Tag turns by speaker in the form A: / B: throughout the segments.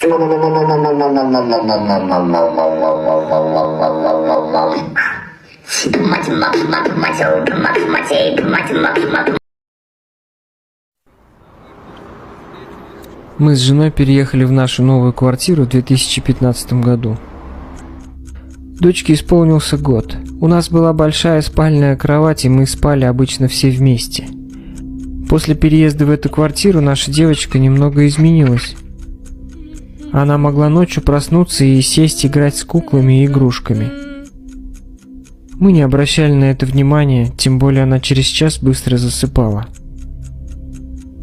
A: Мы с женой переехали в нашу новую квартиру в 2015 году. Дочке исполнился год. У нас была большая спальная кровать, и мы спали обычно все вместе. После переезда в эту квартиру наша девочка немного изменилась. Она могла ночью проснуться и сесть играть с куклами и игрушками. Мы не обращали на это внимания, тем более она через час быстро засыпала.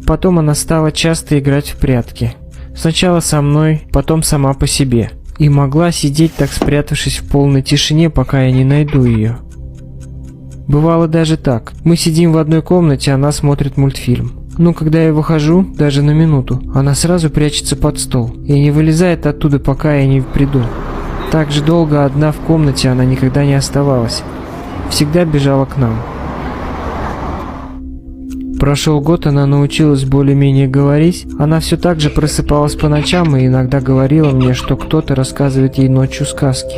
A: Потом она стала часто играть в прятки. Сначала со мной, потом сама по себе. И могла сидеть так, спрятавшись в полной тишине, пока я не найду ее. Бывало даже так. Мы сидим в одной комнате, она смотрит мультфильм. Но когда я выхожу, даже на минуту, она сразу прячется под стол и не вылезает оттуда, пока я не приду. Так же долго одна в комнате она никогда не оставалась. Всегда бежала к нам. Прошел год, она научилась более-менее говорить. Она все так же просыпалась по ночам и иногда говорила мне, что кто-то рассказывает ей ночью сказки.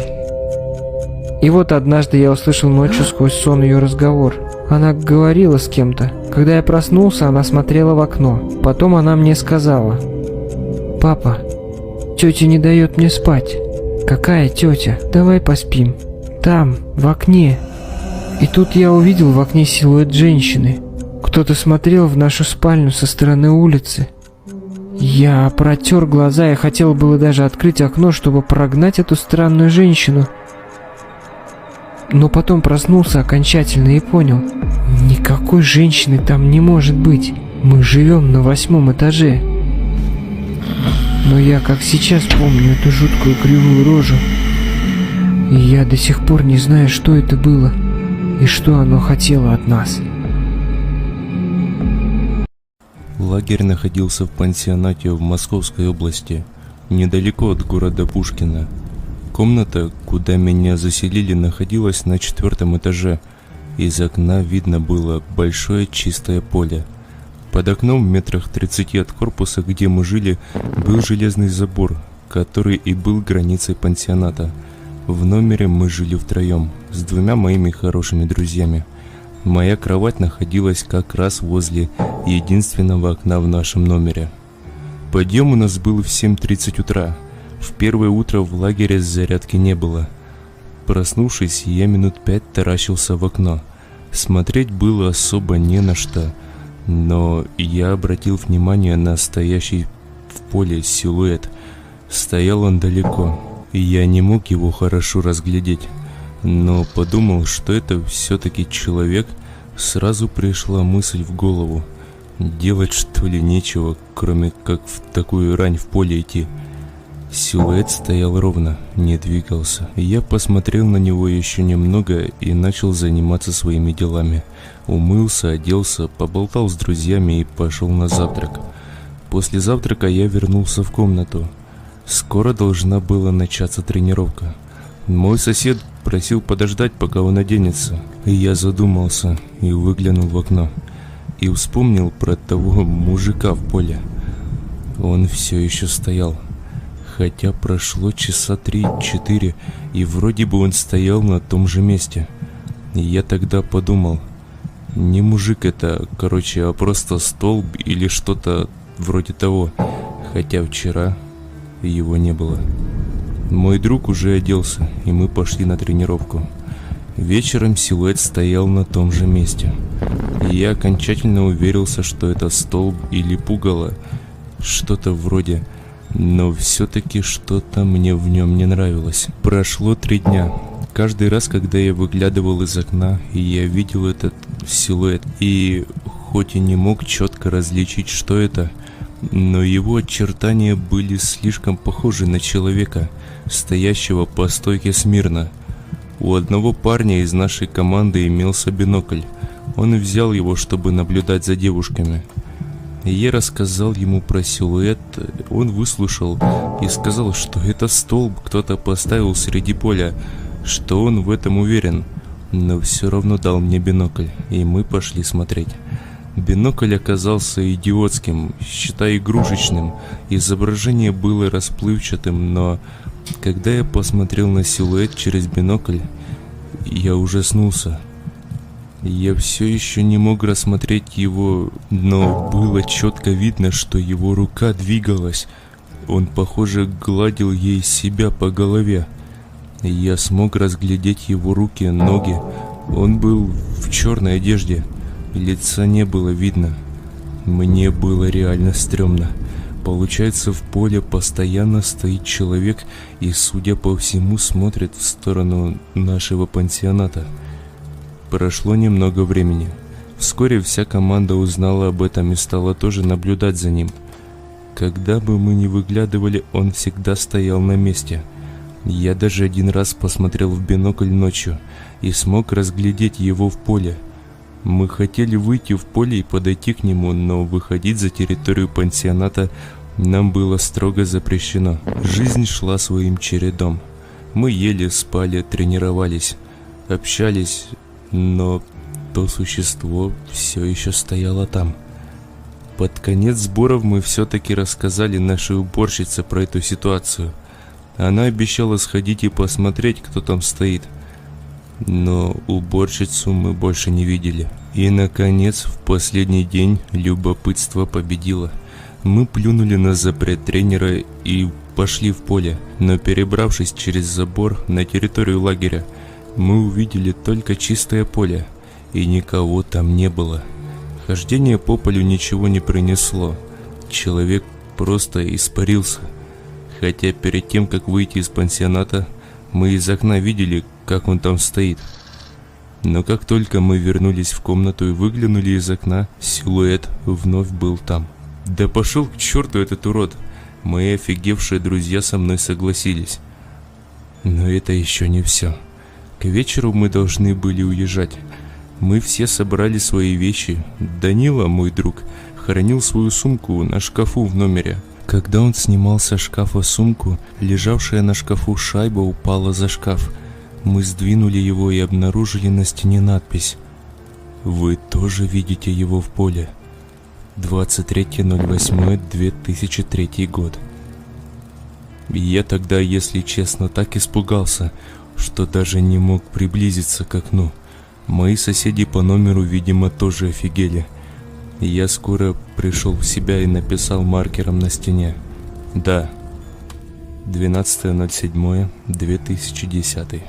A: И вот однажды я услышал ночью сквозь сон ее разговор. Она говорила с кем-то. Когда я проснулся, она смотрела в окно. Потом она мне сказала: «Папа, тетя не дает мне спать». «Какая тетя? Давай поспим». «Там, в окне». И тут я увидел в окне силуэт женщины. Кто-то смотрел в нашу спальню со стороны улицы. Я протер глаза и хотел было даже открыть окно, чтобы прогнать эту странную женщину. Но потом проснулся окончательно и понял: никакой женщины там не может быть. Мы живем на 8-м этаже. Но я как сейчас помню эту жуткую кривую рожу. И я до сих пор не знаю, что это было и что оно хотело от нас.
B: Лагерь находился в пансионате в Московской области, недалеко от города Пушкино. Комната, куда меня заселили, находилась на 4-м этаже. Из окна видно было большое чистое поле. Под окном в метрах 30 от корпуса, где мы жили, был железный забор, который и был границей пансионата. В номере мы жили втроем, с 2 моими хорошими друзьями. Моя кровать находилась как раз возле единственного окна в нашем номере. Подъем у нас был в 7:30 утра. В первое утро в лагере зарядки не было. Проснувшись, я минут 5 таращился в окно. Смотреть было особо не на что, но я обратил внимание на стоящий в поле силуэт. Стоял он далеко, и я не мог его хорошо разглядеть, но подумал, что это все-таки человек. Сразу пришла мысль в голову: делать что ли нечего, кроме как в такую рань в поле идти. Силуэт стоял ровно, не двигался. Я посмотрел на него еще немного и начал заниматься своими делами. Умылся, оделся, поболтал с друзьями и пошел на завтрак. После завтрака я вернулся в комнату. Скоро должна была начаться тренировка. Мой сосед просил подождать, пока он оденется. И я задумался и выглянул в окно. И вспомнил про того мужика в поле. Он все еще стоял. Хотя прошло часа 3-4, и вроде бы он стоял на том же месте. И я тогда подумал: не мужик это, а просто столб или что-то вроде того. Хотя вчера его не было. Мой друг уже оделся, и мы пошли на тренировку. Вечером силуэт стоял на том же месте. И я окончательно уверился, что это столб или пугало, что-то вроде. Но все-таки что-то мне в нем не нравилось. Прошло 3 дня. Каждый раз, когда я выглядывал из окна, и я видел этот силуэт, и хоть и не мог четко различить, что это, но его очертания были слишком похожи на человека, стоящего по стойке смирно. У одного парня из нашей команды имелся бинокль. Он взял его, чтобы наблюдать за девушками. Я рассказал ему про силуэт, он выслушал и сказал, что это столб кто-то поставил среди поля, что он в этом уверен, но все равно дал мне бинокль, и мы пошли смотреть. Бинокль оказался идиотским, считай игрушечным, изображение было расплывчатым, но когда я посмотрел на силуэт через бинокль, я ужаснулся. Я все еще не мог рассмотреть его, но было четко видно, что его рука двигалась. Он, похоже, гладил ей себя по голове. Я смог разглядеть его руки, ноги. Он был в черной одежде. Лица не было видно. Мне было реально стрёмно. Получается, в поле постоянно стоит человек и, судя по всему, смотрит в сторону нашего пансионата. Прошло немного времени. Вскоре вся команда узнала об этом и стала тоже наблюдать за ним. Когда бы мы ни выглядывали, он всегда стоял на месте. Я даже один раз посмотрел в бинокль ночью и смог разглядеть его в поле. Мы хотели выйти в поле и подойти к нему, но выходить за территорию пансионата нам было строго запрещено. Жизнь шла своим чередом. Мы ели, спали, тренировались, общались, но то существо все еще стояло там. Под конец сборов мы все-таки рассказали нашей уборщице про эту ситуацию. Она обещала сходить и посмотреть, кто там стоит. Но уборщицу мы больше не видели. И, наконец, в последний день любопытство победило. Мы плюнули на запрет тренера и пошли в поле. Но, перебравшись через забор на территорию лагеря, мы увидели только чистое поле, и никого там не было. Хождение по полю ничего не принесло. Человек просто испарился. Хотя перед тем, как выйти из пансионата, мы из окна видели, как он там стоит. Но как только мы вернулись в комнату и выглянули из окна, силуэт вновь был там. Да пошел к черту этот урод! Мои офигевшие друзья со мной согласились. Но это еще не все. К вечеру мы должны были уезжать. Мы все собрали свои вещи. Данила, мой друг, хранил свою сумку на шкафу в номере. Когда он снимал со шкафа сумку, лежавшая на шкафу шайба упала за шкаф. Мы сдвинули его и обнаружили на стене надпись: «Вы тоже видите его в поле. 23.08.2003 год». Я тогда, если честно, так испугался, что даже не мог приблизиться к окну. Мои соседи по номеру, видимо, тоже офигели. Я скоро пришел в себя и написал маркером на стене: да, 12.07.2010.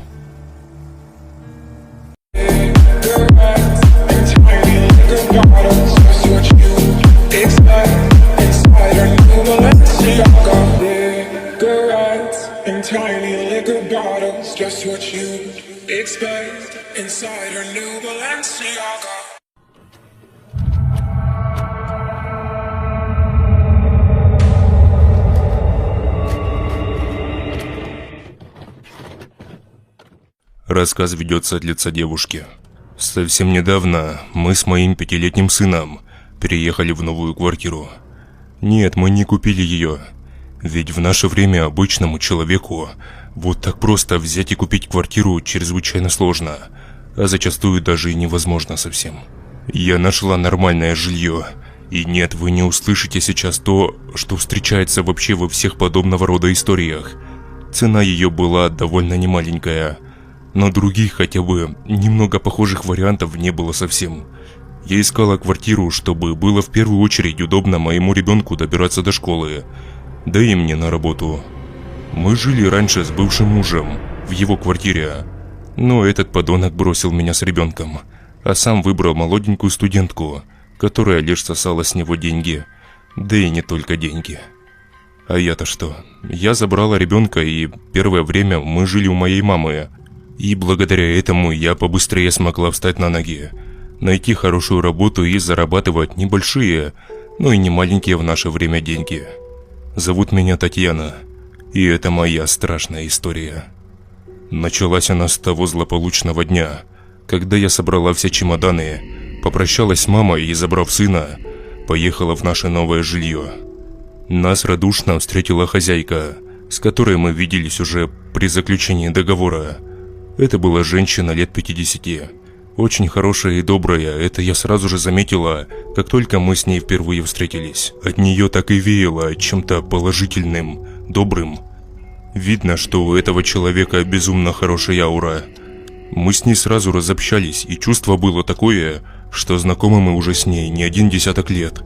B: Рассказ ведется от лица девушки. Совсем недавно мы с моим 5-летним сыном переехали в новую квартиру. Нет, мы не купили ее. Ведь в наше время обычному человеку вот так просто взять и купить квартиру чрезвычайно сложно, а зачастую даже и невозможно совсем. Я нашла нормальное жилье. И нет, вы не услышите сейчас то, что встречается вообще во всех подобного рода историях. Цена ее была довольно немаленькая, но других хотя бы немного похожих вариантов не было совсем. Я искала квартиру, чтобы было в первую очередь удобно моему ребенку добираться до школы, да и мне на работу. Мы жили раньше с бывшим мужем в его квартире, но этот подонок бросил меня с ребенком, а сам выбрал молоденькую студентку, которая лишь сосала с него деньги, да и не только деньги. А я-то что? Я забрала ребенка, и первое время мы жили у моей мамы. И благодаря этому я побыстрее смогла встать на ноги, найти хорошую работу и зарабатывать небольшие, но и не маленькие в наше время деньги. Зовут меня Татьяна, и это моя страшная история. Началась она с того злополучного дня, когда я собрала все чемоданы, попрощалась с мамой и, забрав сына, поехала в наше новое жилье. Нас радушно встретила хозяйка, с которой мы виделись уже при заключении договора. Это была женщина лет 50. Очень хорошая и добрая, это я сразу же заметила, как только мы с ней впервые встретились. От нее так и веяло чем-то положительным, добрым. Видно, что у этого человека безумно хорошая аура. Мы с ней сразу разобщались, и чувство было такое, что знакомы мы уже с ней не 10 лет.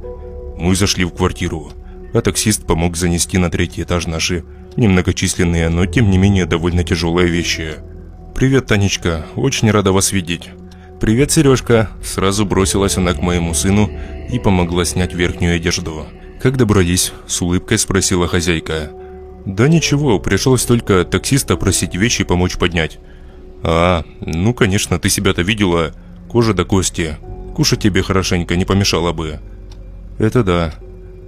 B: Мы зашли в квартиру, а таксист помог занести на 3-й этаж наши немногочисленные, но тем не менее довольно тяжелые вещи. «Привет, Танечка, очень рада вас видеть». «Привет, Сережка!» Сразу бросилась она к моему сыну и помогла снять верхнюю одежду. «Как добрались?» – с улыбкой спросила хозяйка. «Да ничего, пришлось только таксиста просить вещи помочь поднять». «А, ну конечно, ты себя-то видела, кожа до кости. Кушать тебе хорошенько не помешало бы». «Это да.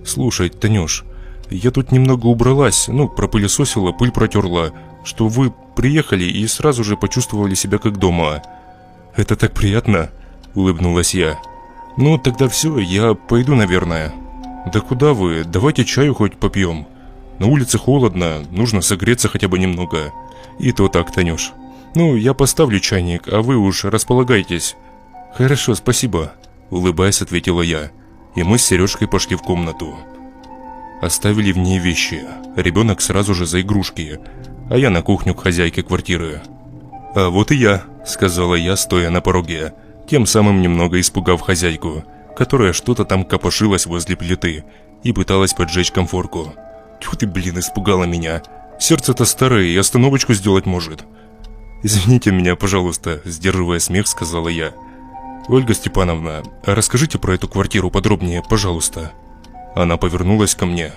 B: Слушай, Танюш, я тут немного убралась, пропылесосила, пыль протерла, что вы приехали и сразу же почувствовали себя как дома». «Это так приятно», – улыбнулась я. «Ну, тогда все, я пойду, наверное». «Да куда вы? Давайте чаю хоть попьем. На улице холодно, нужно согреться хотя бы немного». «И то так, Танюш. Ну, я поставлю чайник, а вы уж располагайтесь». «Хорошо, спасибо», – улыбаясь, ответила я. И мы с Сережкой пошли в комнату. Оставили в ней вещи. Ребенок сразу же за игрушки, а я на кухню к хозяйке квартиры. «А вот и я», – сказала я, стоя на пороге, тем самым немного испугав хозяйку, которая что-то там копошилась возле плиты и пыталась поджечь конфорку. «Тьфу ты, блин, испугала меня. Сердце-то старое и остановочку сделать может». «Извините меня, пожалуйста», – сдерживая смех, сказала я. «Ольга Степановна, а расскажите про эту квартиру подробнее, пожалуйста». Она повернулась ко мне.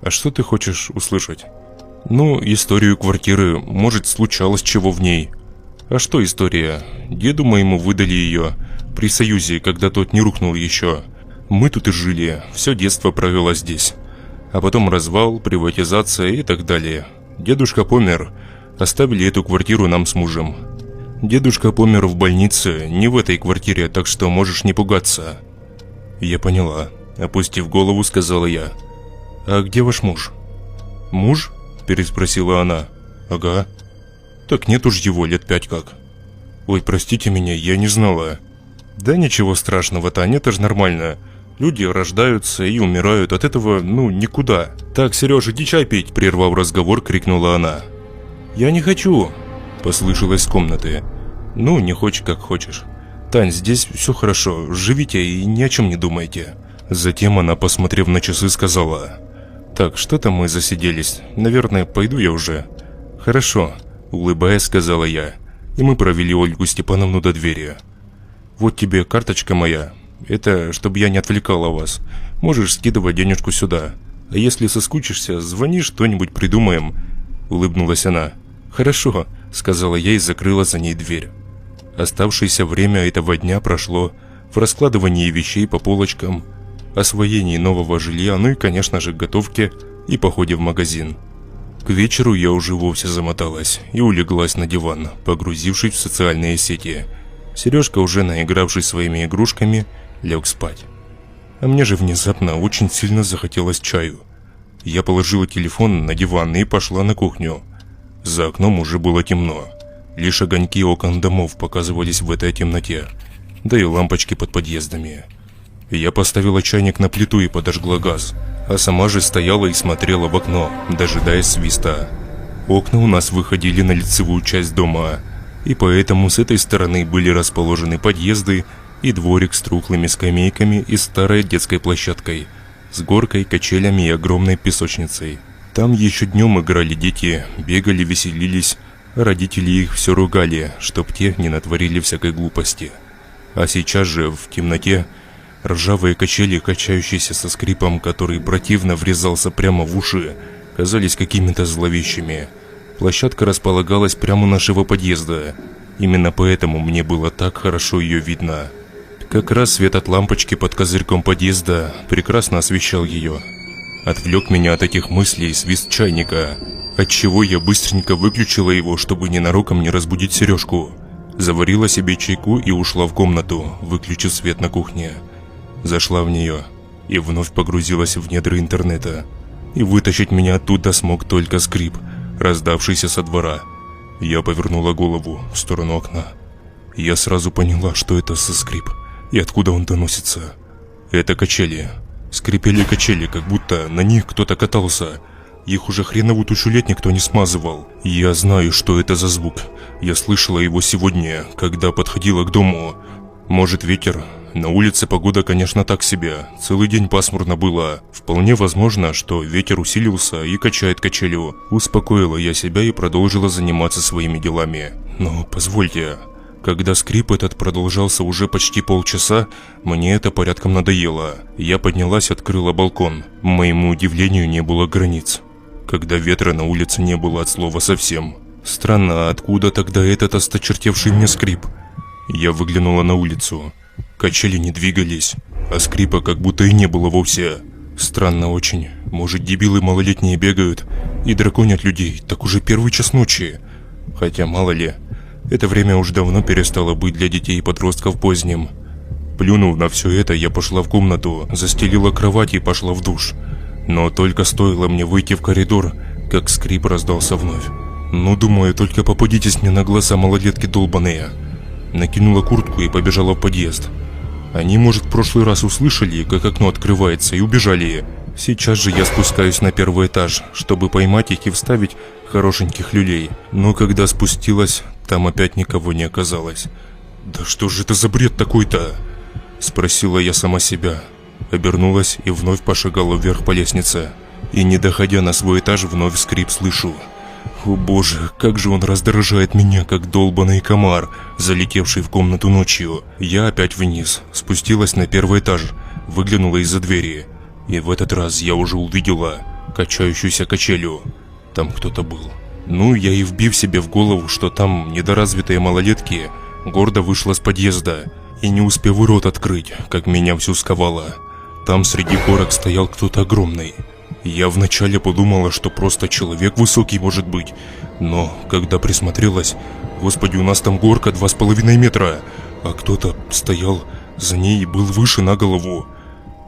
B: «А что ты хочешь услышать?» «Ну, историю квартиры, может, случалось чего в ней». «А что история? Деду моему выдали ее при Союзе, когда тот не рухнул еще. Мы тут и жили, все детство провела здесь. А потом развал, приватизация и так далее. Дедушка помер, оставили эту квартиру нам с мужем. Дедушка помер в больнице, не в этой квартире, так что можешь не пугаться». «Я поняла», – опустив голову, сказала я. «А где ваш муж?» «Муж?» – переспросила она. «Ага». «Так нет уж его, лет 5 как». «Ой, простите меня, я не знала». «Да ничего страшного, Таня, это же нормально. Люди рождаются и умирают, от этого, никуда». «Так, Сереж, иди чай пить», – прервав разговор, крикнула она. «Я не хочу», – послышалось с комнаты. «Ну, не хочешь, как хочешь. Тань, здесь все хорошо, живите и ни о чем не думайте». Затем она, посмотрев на часы, сказала: «Так, что-то мы засиделись, наверное, пойду я уже». «Хорошо», – улыбаясь, сказала я, и мы провели Ольгу Степановну до двери. «Вот тебе карточка моя, это чтобы я не отвлекала вас, можешь скидывать денежку сюда, а если соскучишься, звони, что-нибудь придумаем», – улыбнулась она. «Хорошо», – сказала я и закрыла за ней дверь. Оставшееся время этого дня прошло в раскладывании вещей по полочкам, освоении нового жилья, и, конечно же, готовке и походе в магазин. К вечеру я уже вовсе замоталась и улеглась на диван, погрузившись в социальные сети. Сережка, уже наигравшись своими игрушками, лег спать. А мне же внезапно очень сильно захотелось чаю. Я положила телефон на диван и пошла на кухню. За окном уже было темно. Лишь огоньки окон домов показывались в этой темноте, да и лампочки под подъездами. Я поставила чайник на плиту и подожгла газ, а сама же стояла и смотрела в окно, дожидаясь свиста. Окна у нас выходили на лицевую часть дома, и поэтому с этой стороны были расположены подъезды и дворик с трухлыми скамейками и старой детской площадкой, с горкой, качелями и огромной песочницей. Там еще днем играли дети, бегали, веселились, а родители их все ругали, чтоб те не натворили всякой глупости. А сейчас же, в темноте, ржавые качели, качающиеся со скрипом, который противно врезался прямо в уши, казались какими-то зловещими. Площадка располагалась прямо у нашего подъезда. Именно поэтому мне было так хорошо ее видно. Как раз свет от лампочки под козырьком подъезда прекрасно освещал ее. Отвлек меня от этих мыслей свист чайника, отчего я быстренько выключила его, чтобы ненароком не разбудить Сережку. Заварила себе чайку и ушла в комнату, выключив свет на кухне. Зашла в нее и вновь погрузилась в недры интернета. И вытащить меня оттуда смог только скрип, раздавшийся со двора. Я повернула голову в сторону окна Я сразу поняла, что это за скрип и откуда он доносится. Это качели. Скрипели качели, как будто на них кто-то катался. Их уже хреновую тучу лет никто не смазывал. Я знаю, что это за звук. Я слышала его сегодня, когда подходила к дому. Может, ветер? На улице погода, конечно, так себе. Целый день пасмурно было. Вполне возможно, что ветер усилился и качает качелю. Успокоила я себя и продолжила заниматься своими делами. Но позвольте, когда скрип этот продолжался уже почти полчаса, мне это порядком надоело. Я поднялась, открыла балкон. Моему удивлению не было границ. Когда ветра на улице не было от слова совсем. Странно, откуда тогда этот осточертевший мне скрип? Я выглянула на улицу. Качели не двигались, а скрипа как будто и не было вовсе. Странно очень. Может, дебилы малолетние бегают и драконят людей, так уже 1 час ночи. Хотя мало ли, это время уж давно перестало быть для детей и подростков поздним. Плюнув на все это, я пошла в комнату, застелила кровать и пошла в душ. Но только стоило мне выйти в коридор, как скрип раздался вновь. Ну, думаю, только попадитесь мне на глаза, малолетки долбаные. Накинула куртку и побежала в подъезд. Они, может, в прошлый раз услышали, как окно открывается, и убежали. Сейчас же я спускаюсь на 1-й этаж, чтобы поймать их и вставить хорошеньких люлей. Но когда спустилась, там опять никого не оказалось. «Да что же это за бред такой-то?» – спросила я сама себя. Обернулась и вновь пошагала вверх по лестнице. И не доходя на свой этаж, вновь скрип слышу. О боже, как же он раздражает меня, как долбаный комар, залетевший в комнату ночью. Я опять вниз, спустилась на 1-й этаж, выглянула из-за двери. И в этот раз я уже увидела качающуюся качелю. Там кто-то был. Ну, я и вбив себе в голову, что там недоразвитые малолетки, гордо вышла с подъезда. И не успев рот открыть, как меня всю сковало. Там среди горок стоял кто-то огромный. Я вначале подумала, что просто человек высокий может быть. Но когда присмотрелась, господи, у нас там горка 2,5 метра, а кто-то стоял за ней и был выше на голову.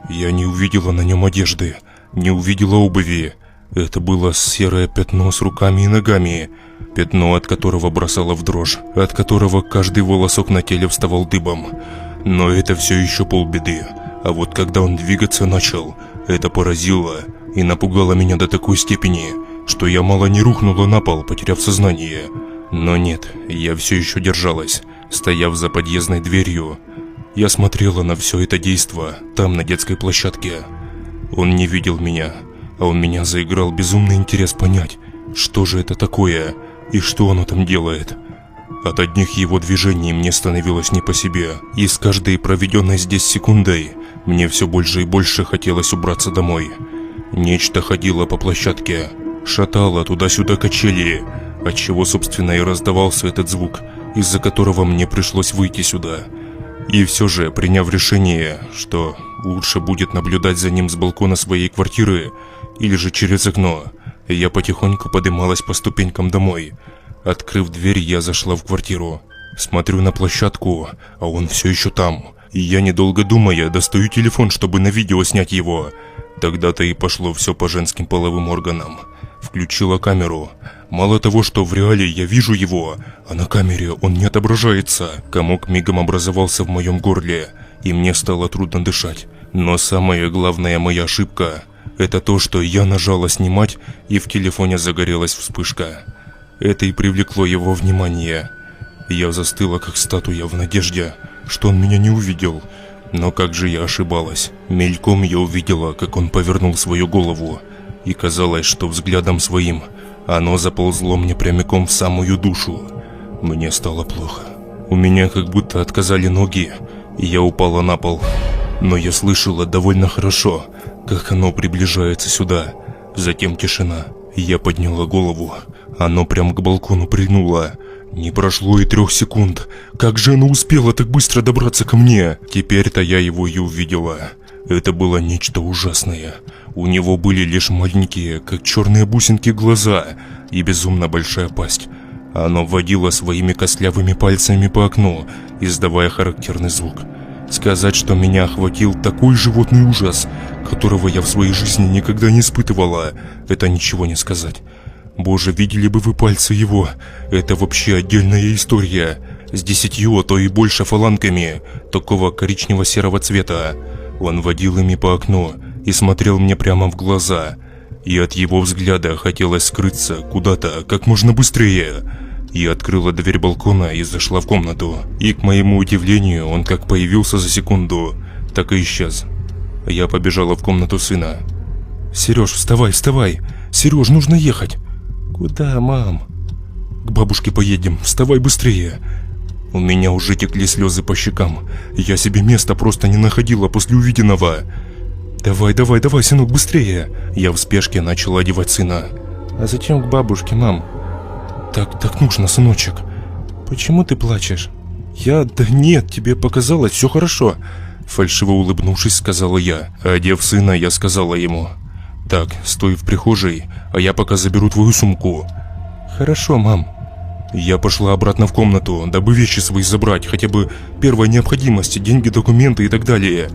B: Я не увидела на нем одежды, не увидела обуви. Это было серое пятно с руками и ногами. Пятно, от которого бросало в дрожь, от которого каждый волосок на теле вставал дыбом. Но это все еще полбеды. А вот когда он двигаться начал, это поразило и напугало меня до такой степени, что я мало не рухнула на пол, потеряв сознание. Но нет, я все еще держалась, стояв за подъездной дверью. Я смотрела на все это действо там, на детской площадке. Он не видел меня, а у меня заиграл безумный интерес понять, что же это такое и что оно там делает. От одних его движений мне становилось не по себе, и с каждой проведенной здесь секундой мне все больше и больше хотелось убраться домой. Нечто ходило по площадке, шатало туда-сюда качели, отчего, собственно, и раздавался этот звук, из-за которого мне пришлось выйти сюда. И все же, приняв решение, что лучше будет наблюдать за ним с балкона своей квартиры или же через окно, я потихоньку поднималась по ступенькам домой. Открыв дверь, я зашла в квартиру. Смотрю на площадку, а он все еще там. И я, недолго думая, достаю телефон, чтобы на видео снять его. Тогда-то и пошло все по женским половым органам. Включила камеру. Мало того, что в реале я вижу его, а на камере он не отображается. Комок мигом образовался в моем горле, и мне стало трудно дышать. Но самая главная моя ошибка – это то, что я нажала снимать, и в телефоне загорелась вспышка. Это и привлекло его внимание. Я застыла, как статуя, в надежде, что он меня не увидел. Но как же я ошибалась. Мельком я увидела, как он повернул свою голову. И казалось, что взглядом своим оно заползло мне прямиком в самую душу. Мне стало плохо. У меня как будто отказали ноги, и я упала на пол. Но я слышала довольно хорошо, как оно приближается сюда. Затем тишина. Я подняла голову. Оно прямо к балкону прыгнуло. Не прошло и 3 секунд. Как же оно успело так быстро добраться ко мне? Теперь-то я его и увидела. Это было нечто ужасное. У него были лишь маленькие, как черные бусинки, глаза и безумно большая пасть. Оно водило своими костлявыми пальцами по окну, издавая характерный звук. Сказать, что меня охватил такой животный ужас, которого я в своей жизни никогда не испытывала, это ничего не сказать. Боже, видели бы вы пальцы его, это вообще отдельная история. с 10, а то и больше фаланками, такого коричнево-серого цвета. Он водил ими по окну и смотрел мне прямо в глаза, и от его взгляда хотелось скрыться куда-то как можно быстрее. Я открыла дверь балкона и зашла в комнату, и, к моему удивлению, он как появился за секунду, так и исчез. Я побежала в комнату сына. «Сереж, вставай, вставай! Сереж, нужно ехать!» «Куда, мам?» «К бабушке поедем, вставай быстрее!» У меня уже текли слезы по щекам. Я себе места просто не находила после увиденного. «Давай, давай, давай, сынок, быстрее!» Я в спешке начала одевать сына. «А зачем к бабушке, мам?» Так нужно, сыночек. Почему ты плачешь?» Да нет, тебе показалось, все хорошо!» Фальшиво улыбнувшись, сказала я. Одев сына, я сказала ему: «Так, стой в прихожей, а я пока заберу твою сумку». «Хорошо, мам». Я пошла обратно в комнату, дабы вещи свои забрать, хотя бы первой необходимости, деньги, документы и так далее.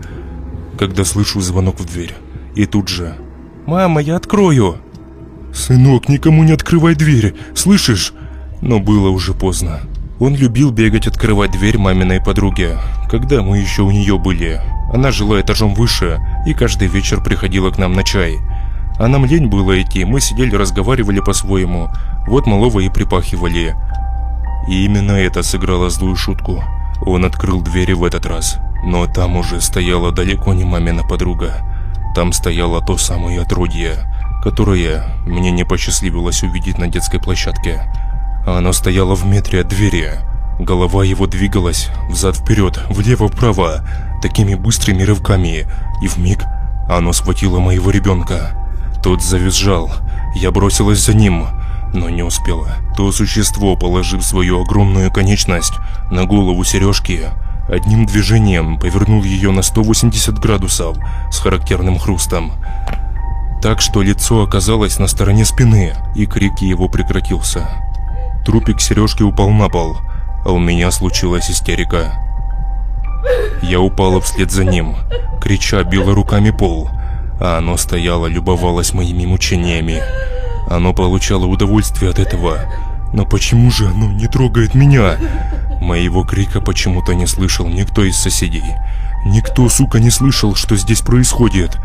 B: Когда слышу звонок в дверь, и тут же: «Мама, я открою!» «Сынок, никому не открывай дверь, слышишь?» Но было уже поздно. Он любил бегать открывать дверь маминой подруге, когда мы еще у нее были. Она жила этажом выше и каждый вечер приходила к нам на чай. А нам лень было идти, мы сидели, разговаривали по-своему, вот малого и припахивали. И именно это сыграло злую шутку. Он открыл двери в этот раз, но там уже стояла далеко не мамина подруга. Там стояло то самое отродье, которое мне не посчастливилось увидеть на детской площадке. Оно стояло в метре от двери. Голова его двигалась взад-вперед, влево-вправо, такими быстрыми рывками, и вмиг оно схватило моего ребенка. Тот завизжал, я бросилась за ним, но не успела. То существо, положив свою огромную конечность на голову Сережки, одним движением повернул ее на 180 градусов с характерным хрустом. Так что лицо оказалось на стороне спины, и крик его прекратился. Трупик Сережки упал на пол, а у меня случилась истерика. Я упала вслед за ним, крича, била руками пол, а оно стояло, любовалось моими мучениями. Оно получало удовольствие от этого, но почему же оно не трогает меня? Моего крика почему-то не слышал никто из соседей. Никто, сука, не слышал, что здесь происходит.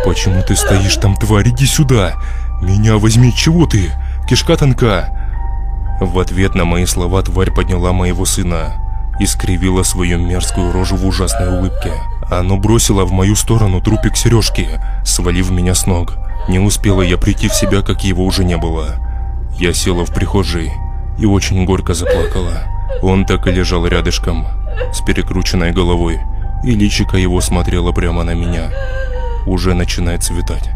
B: «Почему ты стоишь там, тварь? Иди сюда! Меня возьми, чего ты? Кишка тонка!» В ответ на мои слова тварь подняла моего сына и скривила свою мерзкую рожу в ужасной улыбке. Оно бросило в мою сторону трупик Сережки, свалив меня с ног. Не успела я прийти в себя, как его уже не было. Я села в прихожей и очень горько заплакала. Он так и лежал рядышком, с перекрученной головой, и личико его смотрело прямо на меня. Уже начинает светать.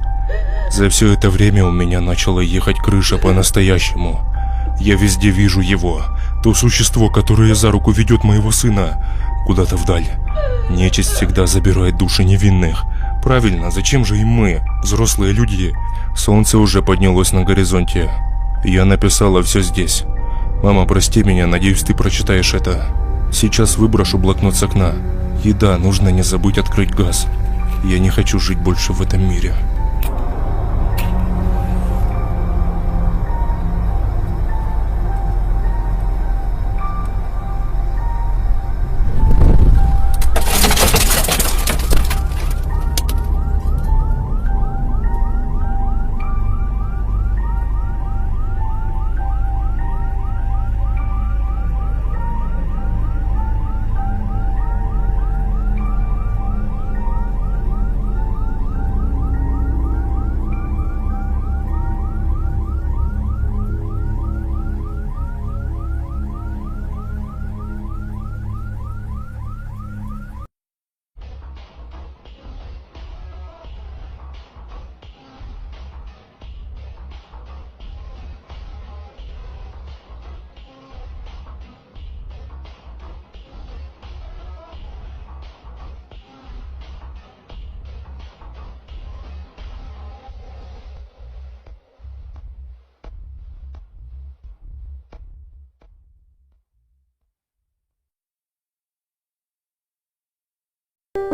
B: За все это время у меня начала ехать крыша по-настоящему. Я везде вижу его, то существо, которое за руку ведет моего сына куда-то вдаль. Нечисть всегда забирает души невинных. Правильно, зачем же и мы, взрослые люди? Солнце уже поднялось на горизонте. Я написала все здесь. Мама, прости меня, надеюсь, ты прочитаешь это. Сейчас выброшу блокнот с окна. И да, нужно не забыть открыть газ. Я не хочу жить больше в этом мире.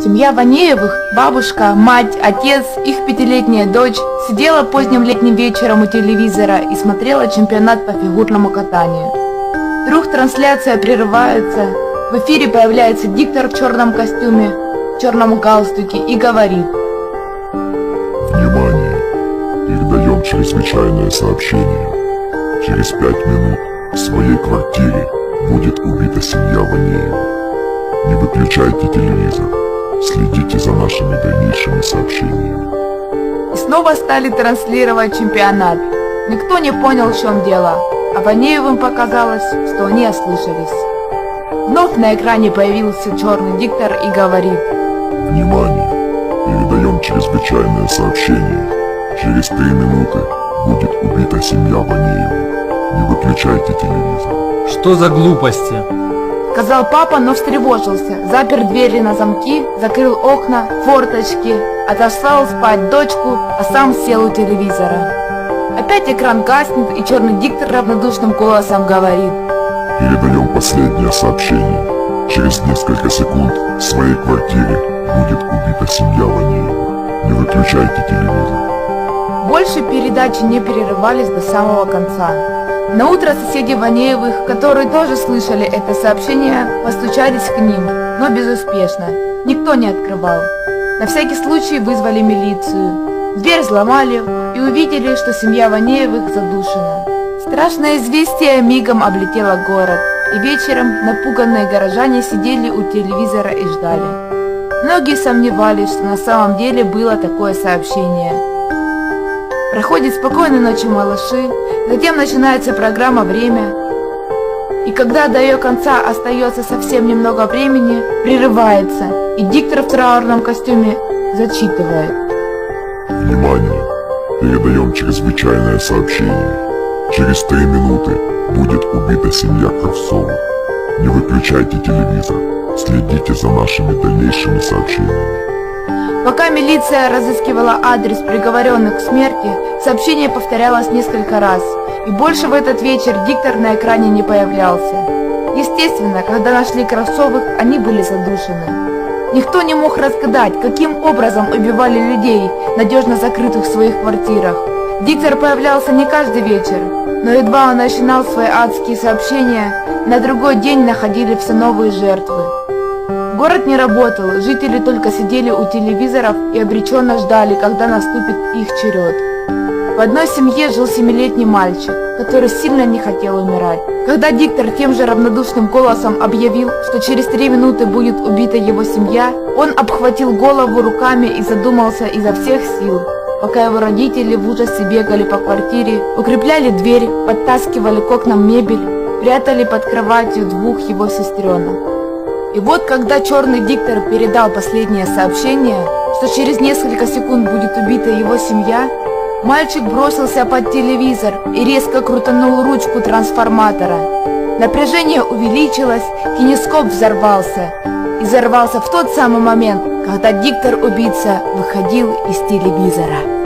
C: Семья Ванеевых, бабушка, мать, отец, их 5-летняя дочь, сидела поздним летним вечером у телевизора и смотрела чемпионат по фигурному катанию. Вдруг трансляция прерывается. В эфире появляется диктор в черном костюме, в черном галстуке и говорит:
D: Внимание! Передаем чрезвычайное сообщение. Через 5 минут в своей квартире будет убита семья Ванеева. Не выключайте телевизор. Следите за нашими дальнейшими сообщениями.
C: И снова стали транслировать чемпионат. Никто не понял, в чем дело, а Ванеевым показалось, что они ослышались. Вновь на экране появился черный диктор и говорит:
D: Внимание! Передаем чрезвычайное сообщение. Через 3 минуты будет убита семья Ванеева. Не выключайте телевизор.
E: Что за глупости?
C: Сказал папа, но встревожился, запер двери на замки, закрыл окна, форточки, отослал спать дочку, а сам сел у телевизора. Опять экран гаснет, и черный диктор равнодушным голосом говорит:
D: Передаем последнее сообщение. Через несколько секунд в своей квартире будет убита семья Ванеева. Не выключайте телевизор.
C: Больше передачи не перерывались до самого конца. На утро соседи Ванеевых, которые тоже слышали это сообщение, постучались к ним, но безуспешно. Никто не открывал. На всякий случай вызвали милицию. Дверь взломали и увидели, что семья Ванеевых задушена. Страшное известие мигом облетело город, и вечером напуганные горожане сидели у телевизора и ждали. Многие сомневались, что на самом деле было такое сообщение. Проходит спокойной ночи, малыши, затем начинается программа «Время», и когда до ее конца остается совсем немного времени, прерывается, и диктор в траурном костюме зачитывает:
D: Внимание! Передаем чрезвычайное сообщение. Через 3 минуты будет убита семья Кравцовых. Не выключайте телевизор. Следите за нашими дальнейшими сообщениями.
C: Пока милиция разыскивала адрес приговоренных к смерти, сообщение повторялось несколько раз, и больше в этот вечер диктор на экране не появлялся. Естественно, когда нашли Кравцовых, они были задушены. Никто не мог разгадать, каким образом убивали людей, надежно закрытых в своих квартирах. Диктор появлялся не каждый вечер, но едва он начинал свои адские сообщения, на другой день находили все новые жертвы. Город не работал, жители только сидели у телевизоров и обреченно ждали, когда наступит их черед. В одной семье жил 7-летний мальчик, который сильно не хотел умирать. Когда диктор тем же равнодушным голосом объявил, что через 3 минуты будет убита его семья, он обхватил голову руками и задумался изо всех сил, пока его родители в ужасе бегали по квартире, укрепляли дверь, подтаскивали к окнам мебель, прятали под кроватью 2 его сестренок. И вот когда черный диктор передал последнее сообщение, что через несколько секунд будет убита его семья, мальчик бросился под телевизор и резко крутанул ручку трансформатора. Напряжение увеличилось, кинескоп взорвался. И взорвался в тот самый момент, когда диктор-убийца выходил из телевизора.